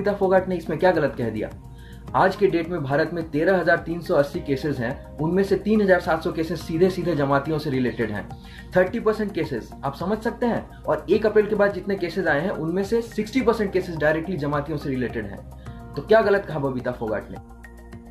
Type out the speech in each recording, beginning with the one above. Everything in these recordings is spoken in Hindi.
बबीता फोगाट ने इसमें क्या गलत कह दिया? आज के डेट में भारत में 13,380 केसेस हैं, उनमें से 3,700 केसेस सीधे सीधे जमातियों से रिलेटेड हैं। 30% केसेस आप समझ सकते हैं, और 1 अप्रैल के बाद जितने केसेस आए हैं उनमें से 60% केसेस डायरेक्टली जमातियों से रिलेटेड हैं। तो क्या गलत कहा बबीता फोगाट ने?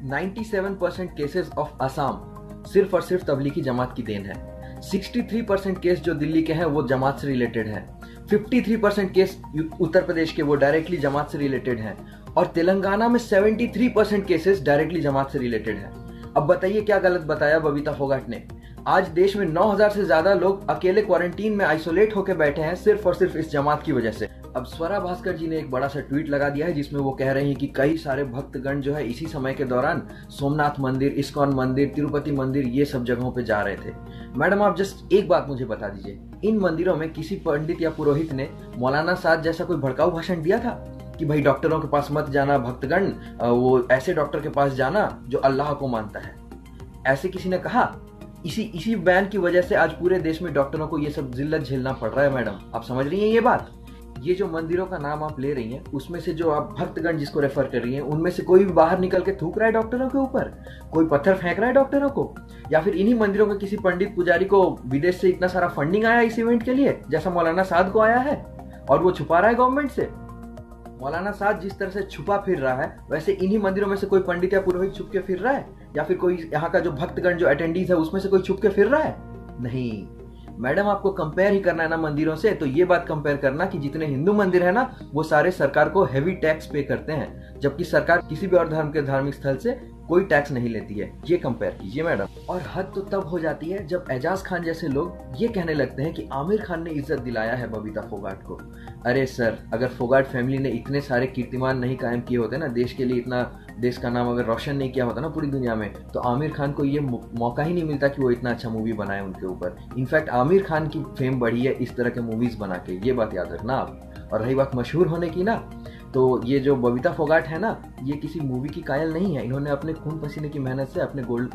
97% केसेस ऑफ असम सिर्फ और सिर्फ तबलीगी जमात की देन है। 63% केस जो दिल्ली के हैं वो जमात से रिलेटेड हैं। 53% केस उत्तर प्रदेश के वो डायरेक्टली जमात से रिलेटेड हैं, और तेलंगाना में 73% केसेस डायरेक्टली जमात से रिलेटेड हैं। अब बताइए क्या गलत बताया बबीता फोगाट ने? आज देश में 9,000 से ज्यादा लोग अकेले क्वारंटीन में आइसोलेट होकर बैठे हैं सिर्फ और सिर्फ इस जमात की वजह से। अब स्वरा भास्कर जी ने एक बड़ा सा ट्वीट लगा दिया है जिसमें वो कह रहे हैं कि कई सारे भक्तगण जो है इसी समय के दौरान सोमनाथ मंदिर, इस्कॉन मंदिर, तिरुपति मंदिर, ये सब जगहों पे जा रहे थे। मैडम आप जस्ट एक बात मुझे बता दीजिए, इन मंदिरों में किसी पंडित या पुरोहित ने मौलाना साद जैसा कोई भड़काऊ भाषण दिया था कि भाई डॉक्टरों के पास मत जाना भक्तगण, वो ऐसे डॉक्टर के पास जाना जो अल्लाह को मानता है? ऐसे किसी ने कहा? इसी बैन की वजह से आज पूरे देश में डॉक्टरों को ये सब जिल्लत झेलना पड़ रहा है। मैडम आप समझ रही हैं ये बात? ये जो मंदिरों का नाम आप ले रही हैं उसमें से जो आप भक्तगण जिसको रेफर कर रही हैं उनमें से कोई भी बाहर निकल के थूक रहा है डॉक्टरों के ऊपर, कोई पत्थर फेंक रहा है डॉक्टरों को, या फिर इन्हीं मंदिरों के किसी पंडित पुजारी को विदेश से इतना सारा फंडिंग आया इस इवेंट के लिए जैसा मौलाना साद को आया है और वो छुपा रहा है गवर्नमेंट से? मौलाना साद जिस तरह से छुपा फिर रहा है वैसे इन्हीं मंदिरों में से कोई पंडित या पुरोहित छुप के फिर रहा है, या फिर कोई यहाँ का जो भक्तगण जो अटेंडीज है उसमें से कोई छुप के फिर रहा है? नहीं मैडम, आपको कंपेयर ही करना है ना मंदिरों से, तो ये बात कंपेयर करना कि जितने हिंदू मंदिर है ना वो सारे सरकार को हेवी टैक्स पे करते हैं, जबकि सरकार किसी भी और धर्म के धार्मिक स्थल से कोई टैक्स नहीं लेती है। ये कंपेयर कीजिए मैडम। और हद तो तब हो जाती है जब एजाज खान जैसे लोग ये कहने लगते हैं कि आमिर खान ने इज्जत दिलाया है बबीता फोगाट को। अरे सर, अगर फोगाट फैमिली ने इतने सारे कीर्तिमान नहीं कायम किए होते ना, देश के लिए इतना देश का नाम अगर रोशन नहीं किया होता ना पूरी दुनिया में, तो आमिर खान को ये मौका ही नहीं मिलता कि वो इतना अच्छा मूवी बनाए उनके ऊपर। इनफैक्ट आमिर खान की फेम बढ़ी है इस तरह के मूवीज बना के, ये बात याद रखना आप। और रही बात मशहूर होने की ना, तो ये जो बबीता फोगाट है ना, ये किसी मूवी की कायल नहीं है। इन्होंने अपने खून पसीने की मेहनत से अपने गोल्ड